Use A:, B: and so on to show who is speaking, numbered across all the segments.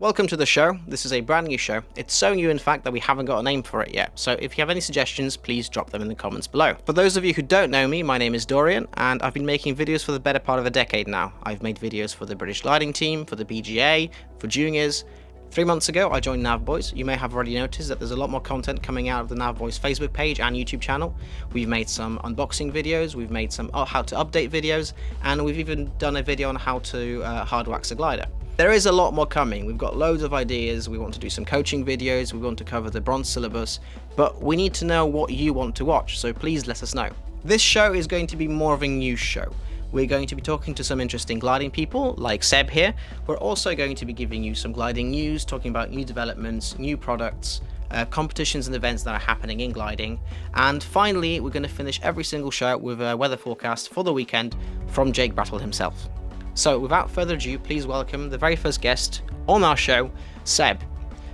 A: Welcome to the show. This is a brand new show. It's so new, in fact, that we haven't got a name for it yet. So if you have any suggestions, please drop them in the comments below. For those of you who don't know me, my name is Dorian, and I've been making videos for the better part of a decade now. I've made videos for the British gliding team, for the BGA, for juniors. 3 months ago, I joined Navboys. You may have already noticed that there's a lot more content coming out of the Navboys Facebook page and YouTube channel. We've made some unboxing videos, we've made some how to update videos, and we've even done a video on how to hard wax a glider. There is a lot more coming. We've got loads of ideas. We want to do some coaching videos. We want to cover the bronze syllabus, but we need to know what you want to watch, so please let us know. This show is going to be more of a news show. We're going to be talking to some interesting gliding people, like Seb here. We're also going to be giving you some gliding news, talking about new developments, new products, competitions and events that are happening in gliding. And finally, we're going to finish every single show with a weather forecast for the weekend from Jake Brattle himself. So without further ado, please welcome the very first guest on our show, Seb.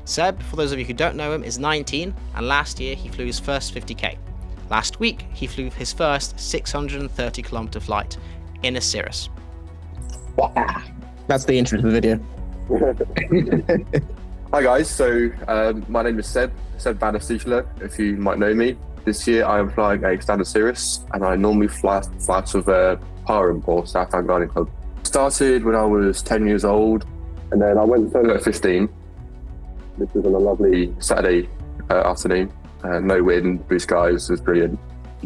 A: Seb, for those of you who don't know him, is 19, and last year he flew his first 50k. Last week, he flew his first 630km flight in a Cirrus.
B: That's the intro to the video.
C: Hi guys, so my name is Seb Van Der Stichele, if you might know me. This year I am flying a standard Cirrus, and I normally fly flights with Parham or Southbound Gliding Club. Started when I was 10 years old, and then I went solo at 15. This was on a lovely Saturday afternoon. No wind, blue skies, it was brilliant.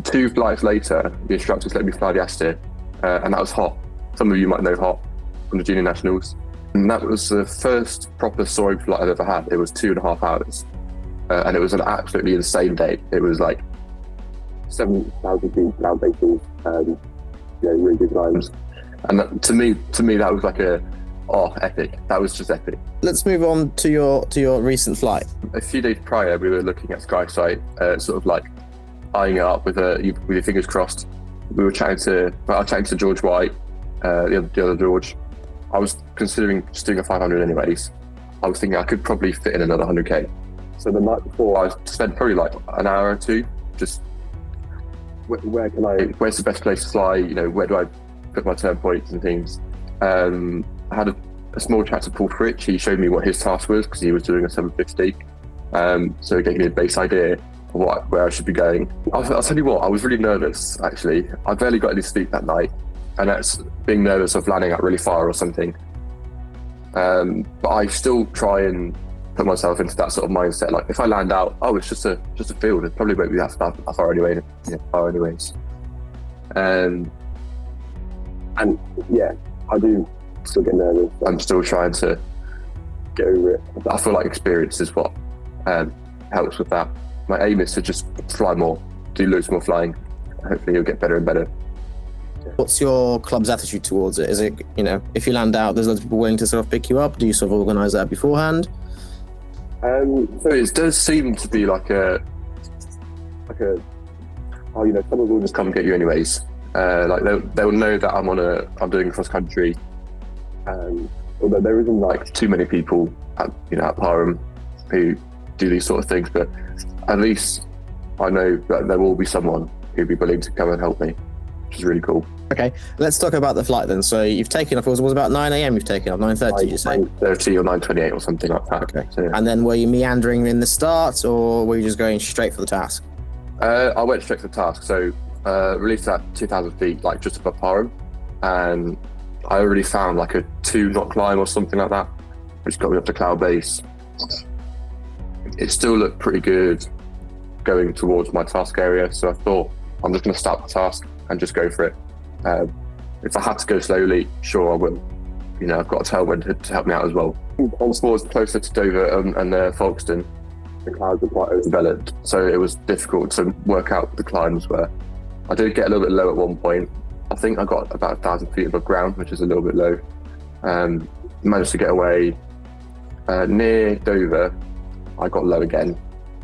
C: 2 flights later, the instructors let me fly the Astir, and that was hot. Some of you might know hot from the Junior Nationals. And that was the first proper soaring flight I've ever had. It was 2.5 hours, and it was an absolutely insane day. It was like 7,000 feet cloud bases, really good times. And that, to me, that was like epic. That was just epic.
B: Let's move on to your recent flight.
C: A few days prior, we were looking at Sky Sight, sort of like eyeing it up with your fingers crossed. I was chatting to George White, the other George. I was considering just doing a 500 anyways. I was thinking I could probably fit in another 100k. So the night before, I spent probably like an hour or two just where's the best place to fly? Where do I put my turn points and things. I had a small chat to Paul Fritch. He showed me what his task was because he was doing a 750. So he gave me a base idea of where I should be going. I'll tell you what, I was really nervous actually. I barely got any sleep that night, and that's being nervous of landing out really far or something. But I still try and put myself into that sort of mindset. Like if I land out, it's just a field. It probably won't be that far anyway. Anyways. And yeah, I do still get nervous. I'm still trying to get over it. I feel like experience is what helps with that. My aim is to just fly more, do loads more flying. Hopefully you'll get better and better.
B: What's your club's attitude towards it? Is it, if you land out, there's lots of people willing to sort of pick you up? Do you sort of organise that beforehand?
C: So it does seem to be someone will just come and get you anyways. They'll know that I'm doing cross country. Although there isn't too many people at Parham who do these sort of things, but at least I know that there will be someone who'd be willing to come and help me, which is really cool.
B: Okay, let's talk about the flight then. So you've taken off, it was about 9 a.m. you've taken off, 9:30 you say?
C: 9:30 or 9:28 or something like that.
B: Okay,
C: so, yeah.
B: And then were you meandering in the start, or were you just going straight for the task?
C: I went straight for the task. So released at 2,000 feet, just above Parham, and I already found a 2-knot climb or something like that, which got me up to cloud base. It still looked pretty good going towards my task area, so I thought I'm just going to start the task and just go for it. If I had to go slowly, sure I will. I've got a tailwind to help me out as well. On towards closer to Dover and Folkestone, the clouds were quite overdeveloped, so it was difficult to work out what the climbs were. I did get a little bit low at one point. I think I got about 1,000 feet above ground, which is a little bit low. Managed to get away. Near Dover, I got low again.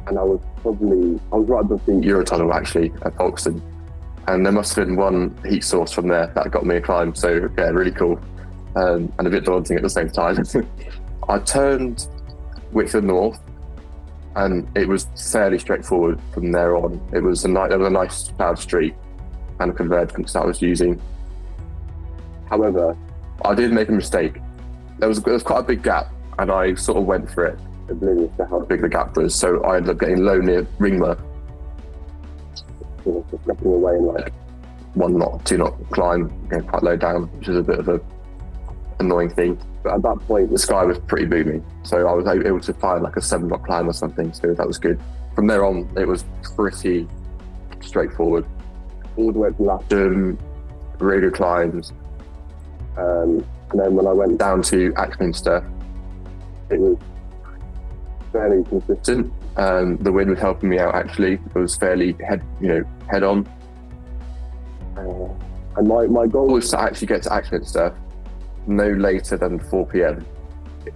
C: And I was right above the Eurotunnel actually at Folkestone. And there must have been one heat source from there that got me a climb. So yeah, really cool. And a bit daunting at the same time. I turned Whitford North, and it was fairly straightforward from there on. There was a nice cloud street and a convergence that I was using. However, I did make a mistake. There was quite a big gap and I sort of went for it, oblivious to how big the gap was. So I ended up getting low near Ringmer, just dropping away in like 1 knot, 2 knot climb, getting quite low down, which is a bit of a annoying thing. But at that point, the sky was pretty booming, so I was able to find like a 7 knot climb or something. So that was good. From there on, it was pretty straightforward. All the way to Lasham, really good climbs. And then when I went down to Axminster, it was fairly consistent. The wind was helping me out actually. It was fairly head on. And my goal was to actually get to Axminster no later than 4 p.m.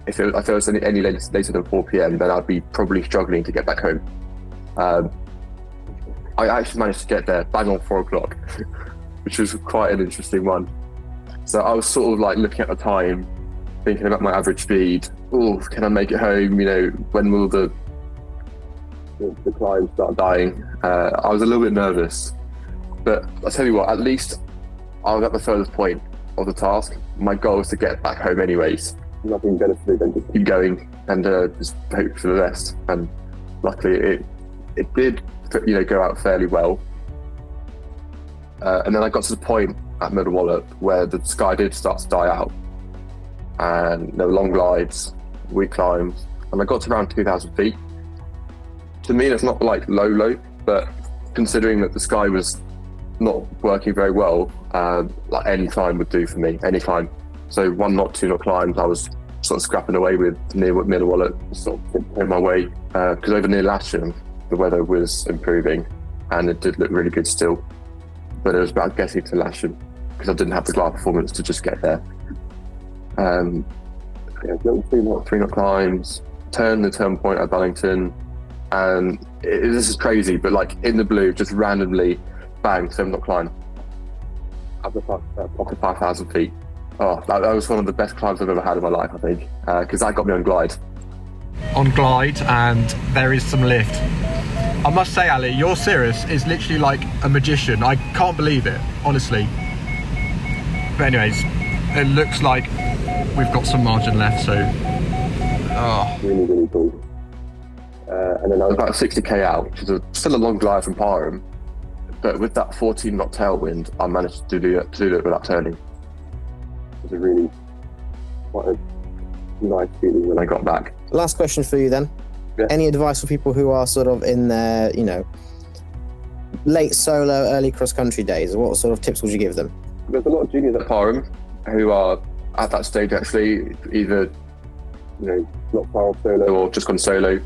C: If it was any later than 4 p.m, then I'd be probably struggling to get back home. I actually managed to get there bang on 4 o'clock, which was quite an interesting one. So I was sort of like looking at the time, thinking about my average speed. Oh, can I make it home? When will the climb start dying? I was a little bit nervous, but I'll tell you what, at least I was at the furthest point of the task. My goal was to get back home anyways. Nothing better to do than just keep going and just hope for the best. And luckily it did, go out fairly well. And then I got to the point at Middle Wallop where the sky did start to die out, and there were long glides, weak climbs, and I got to around 2,000 feet. To me, that's not like low, but considering that the sky was not working very well, like any climb would do for me, any climb. So 1 knot, 2 knot climbs, I was sort of scrapping away with near Middle Wallop, sort of in my way, because over near Lasham, the weather was improving, and it did look really good still. But it was about getting to Lasham, because I didn't have the glide performance to just get there. Little 2 knot, 3 knot climbs, turn the turn point at Ballington, and this is crazy, but like in the blue, just randomly, bang, 7 knot climb up to 5,000 feet. Oh, that was one of the best climbs I've ever had in my life, I think, because that got me on glide.
D: On glide, and there is some lift. I must say, Ali, your Cirrus is literally like a magician. I can't believe it, honestly. But anyways, it looks like we've got some margin left, so... Oh.
C: Really, really cool. And then I was about 60k out, which is still a long glide from Parham, but with that 14 knot tailwind, I managed to do it without turning. It was a really quite a nice feeling when I got back.
B: Last question for you then.
C: Yeah.
B: Any advice for people who are sort of in their, late solo, early cross-country days? What sort of tips would you give them?
C: There's a lot of juniors at Parham who are at that stage actually, either not far off solo or just gone solo,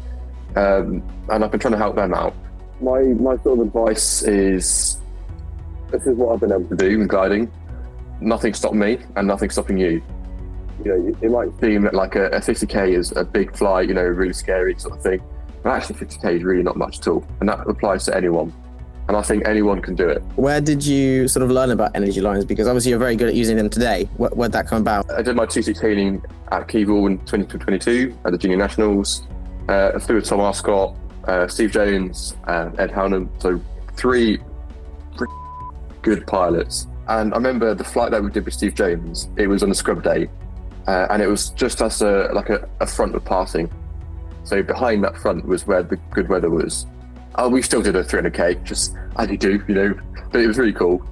C: and I've been trying to help them out. My sort of advice is, this is what I've been able to do in gliding. Nothing stopped me and nothing stopping you. It might seem that like a 50k is a big fly, really scary sort of thing, but actually 50k is really not much at all, and that applies to anyone. And I think anyone can do it.
B: Where did you sort of learn about energy lines? Because obviously you're very good at using them today. Where'd that come about?
C: I did my 2-6 training at Keevil in 2022 at the Junior Nationals. I flew with Tom Arscott, Steve Jones, and Ed Hownham. So 3 good pilots. And I remember the flight that we did with Steve Jones, it was on a scrub day. And it was just as a front was passing. So behind that front was where the good weather was. We still did a 300k, just as you do, but it was really cool.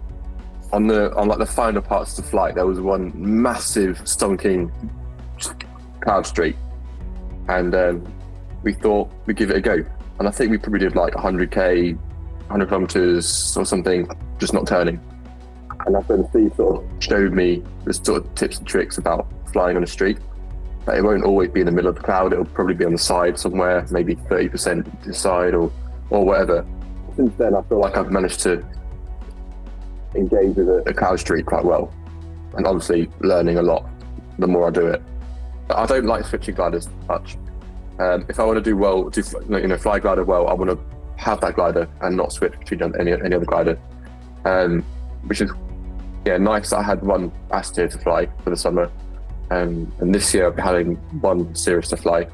C: On the final parts of the flight, there was one massive stonking cloud streak, and we thought we'd give it a go. And I think we probably did like 100k, 100 kilometers or something, just not turning. And that's when Steve sort of showed me the sort of tips and tricks about flying on a streak. But it won't always be in the middle of the cloud, it'll probably be on the side somewhere, maybe 30% to the side or whatever. Since then, I feel like I've managed to engage with a cloud streak quite well, and obviously learning a lot the more I do it. But I don't like switching gliders much. If I want to do well, fly glider well, I want to have that glider and not switch between any other glider, which is nice. I had one Astir to fly for the summer, and this year I've been having one Cirrus to fly,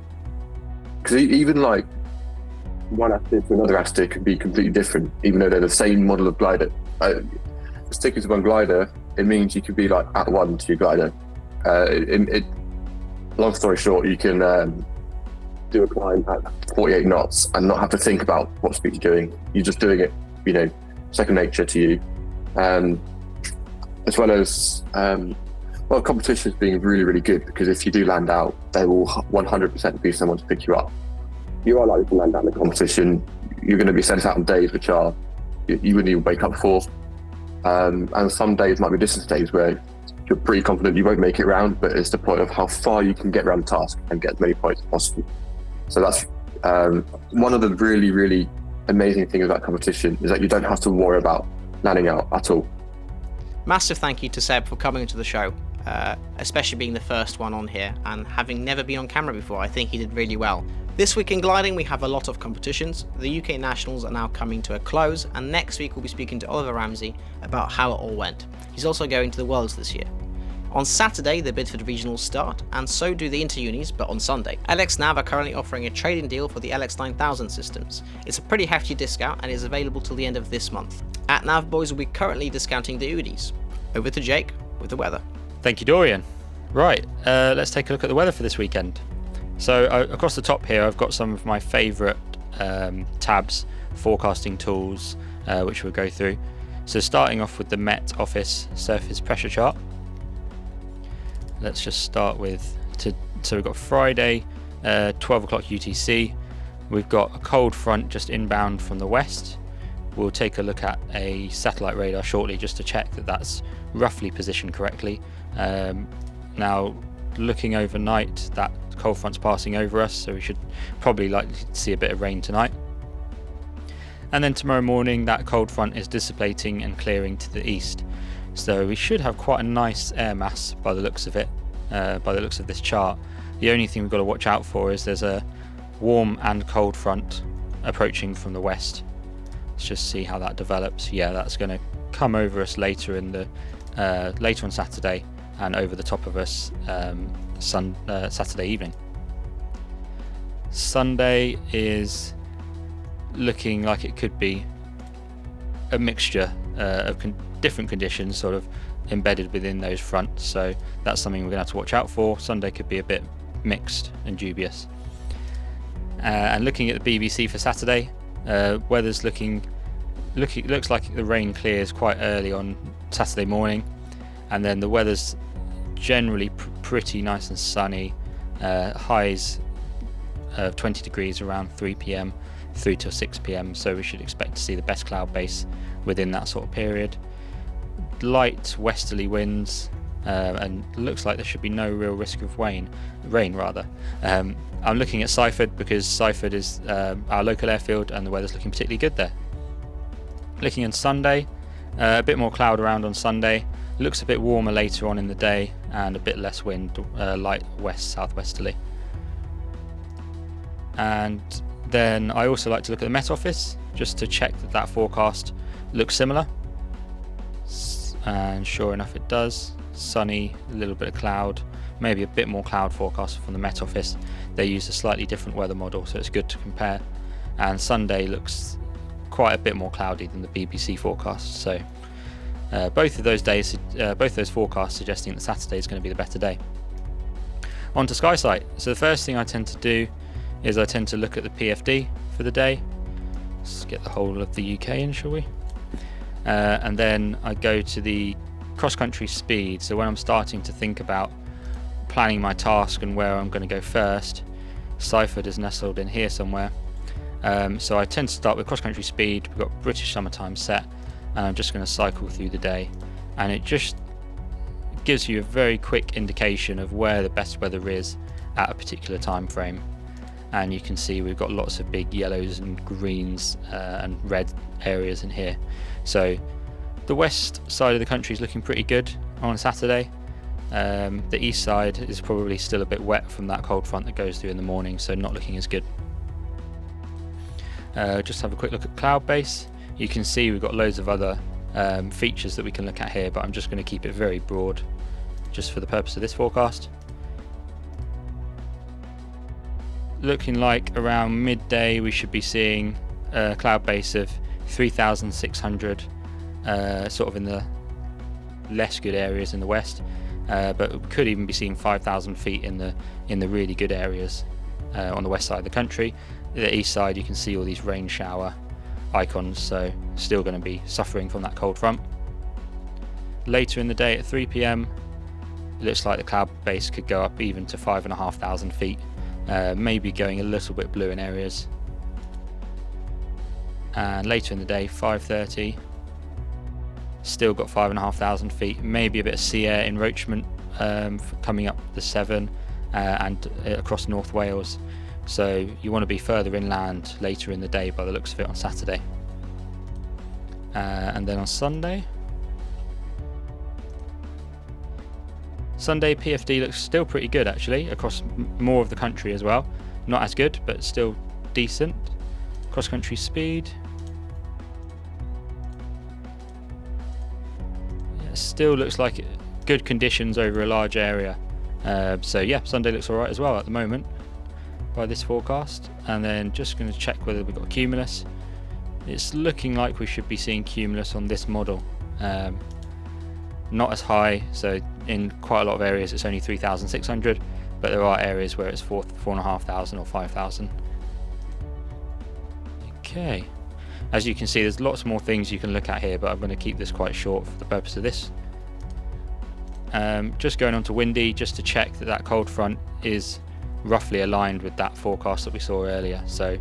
C: because even like one Astir to another Astir can be completely different, even though they're the same model of glider. Sticking to one glider, it means you could be like at one to your glider. long story short, you can do a climb at 48 knots and not have to think about what speed you're doing. You're just doing it, second nature to you. As well as, competition's being really, really good, because if you do land out, they will 100% be someone to pick you up. You are likely to land out in the competition. You're going to be sent out on days which are, you wouldn't even wake up for. And some days might be distance days where you're pretty confident you won't make it round, but it's the point of how far you can get around the task and get as many points as possible. So that's one of the really, really amazing things about competition, is that you don't have to worry about landing out at all.
A: Massive thank you to Seb for coming to the show, especially being the first one on here and having never been on camera before. I think he did really well. This week in gliding we have a lot of competitions. The UK Nationals are now coming to a close, and next week we'll be speaking to Oliver Ramsey about how it all went. He's also going to the Worlds this year. On Saturday the Bidford Regionals start, and so do the Inter-Unis, but on Sunday. LX-Nav are currently offering a trading deal for the LX9000 systems. It's a pretty hefty discount and is available till the end of this month. At Nav Boys will be currently discounting the Unis. Over to Jake with the weather.
E: Thank you, Dorian. Right, let's take a look at the weather for this weekend. So across the top here I've got some of my favourite tabs, forecasting tools, which we'll go through. So starting off with the Met Office surface pressure chart. Let's just start with, so we've got Friday, 12 o'clock UTC. We've got a cold front just inbound from the west. We'll take a look at a satellite radar shortly just to check that that's roughly positioned correctly. Now, looking overnight, that cold front's passing over us, so we should probably likely to see a bit of rain tonight. And then tomorrow morning, that cold front is dissipating and clearing to the east. So we should have quite a nice air mass by the looks of it, by the looks of this chart. The only thing we've got to watch out for is there's a warm and cold front approaching from the west. Let's just see how that develops. Yeah, that's going to come over us later on Saturday and over the top of us Saturday evening. Sunday is looking like it could be a mixture of different conditions sort of embedded within those fronts, so that's something we're going to have to watch out for. Sunday could be a bit mixed and dubious. And looking at the BBC for Saturday, weather's looks like the rain clears quite early on Saturday morning, and then the weather's generally pretty nice and sunny, highs of 20 degrees around 3 p.m. through till 6 p.m, so we should expect to see the best cloud base within that sort of period. Light westerly winds, and looks like there should be no real risk of rain. I'm looking at Seiford because Seiford is our local airfield and the weather's looking particularly good there. Looking at Sunday, a bit more cloud around on Sunday. Looks a bit warmer later on in the day and a bit less wind, light west southwesterly. And then I also like to look at the Met Office just to check that forecast looks similar. And sure enough it does. Sunny, a little bit of cloud, maybe a bit more cloud forecast from the Met Office. They use a slightly different weather model, so it's good to compare. And Sunday looks quite a bit more cloudy than the BBC forecast, so both of those forecasts suggesting that Saturday is going to be the better day. On to SkySight. So the first thing I tend to do is I tend to look at the PFD for the day. Let's get the whole of the UK in, shall we? And then I go to the cross-country speed. So when I'm starting to think about planning my task and where I'm going to go first, Seiford is nestled in here somewhere. So I tend to start with cross-country speed. We've got British summertime set, and I'm just going to cycle through the day, and it just gives you a very quick indication of where the best weather is at a particular time frame. And you can see we've got lots of big yellows and greens and red areas in here. So the west side of the country is looking pretty good on Saturday. The east side is probably still a bit wet from that cold front that goes through in the morning, so not looking as good. Just have a quick look at cloud base. You can see we've got loads of other features that we can look at here, but I'm just going to keep it very broad just for the purpose of this forecast. Looking like around midday we should be seeing a cloud base of 3,600 sort of in the less good areas in the west, but we could even be seeing 5,000 feet in the really good areas on the west side of the country. The east side, you can see all these rain shower icons, so still going to be suffering from that cold front. Later in the day at 3 p.m, it looks like the cloud base could go up even to 5,500 feet, maybe going a little bit blue in areas. And later in the day, 5:30, still got 5,500 feet, maybe a bit of sea air enroachment coming up the Severn and across North Wales. So you want to be further inland later in the day by the looks of it on Saturday. And then on Sunday PFD looks still pretty good actually across more of the country as well. Not as good, but still decent. Cross country speed. Yeah, still looks like good conditions over a large area. So yeah, Sunday looks alright as well at the moment by this forecast. And then just going to check whether we've got cumulus. It's looking like we should be seeing cumulus on this model. Not as high, so in quite a lot of areas it's only 3,600, but there are areas where it's 4,500 or 5,000. Okay, as you can see there's lots more things you can look at here, but I'm going to keep this quite short for the purpose of this. Just going on to windy, just to check that that cold front is roughly aligned with that forecast that we saw earlier. So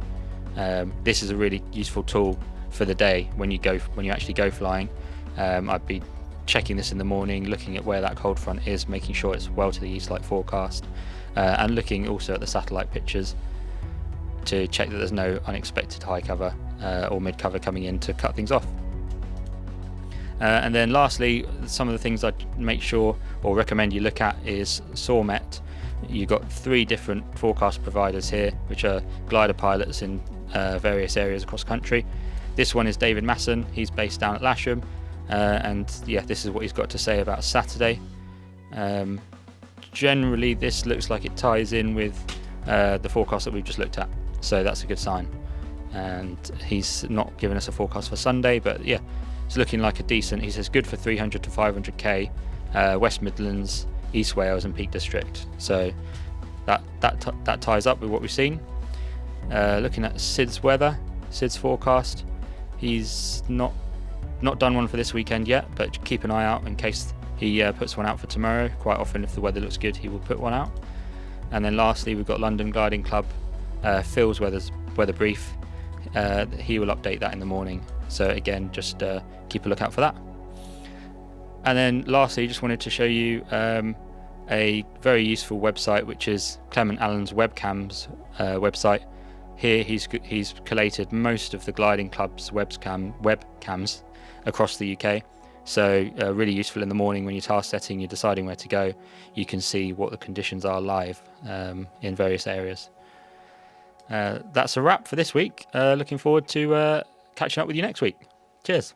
E: this is a really useful tool for the day when you actually go flying. I'd be checking this in the morning, looking at where that cold front is, making sure it's well to the east like forecast, and looking also at the satellite pictures to check that there's no unexpected high cover or mid cover coming in to cut things off. And then lastly, some of the things I'd make sure or recommend you look at is SORMET. You've got 3 different forecast providers here, which are glider pilots in various areas across the country. This one is David Masson, he's based down at Lasham, and yeah, this is what he's got to say about Saturday. Generally this looks like it ties in with the forecast that we've just looked at, so that's a good sign. And he's not given us a forecast for Sunday, but yeah, it's looking like a decent, he says good for 300 to 500k, West Midlands, East Wales and Peak District. So that ties up with what we've seen. Looking at Sid's weather, Sid's forecast, he's not done one for this weekend yet, but keep an eye out in case he puts one out for tomorrow. Quite often if the weather looks good he will put one out. And then lastly we've got London Gliding Club, Phil's weather brief. He will update that in the morning, so again just keep a lookout for that. And then lastly, just wanted to show you a very useful website, which is Clement Allen's webcams website. Here he's collated most of the gliding club's webcams across the UK, so really useful in the morning when you're task setting, you're deciding where to go, you can see what the conditions are live in various areas. That's a wrap for this week. Looking forward to catching up with you next week. Cheers.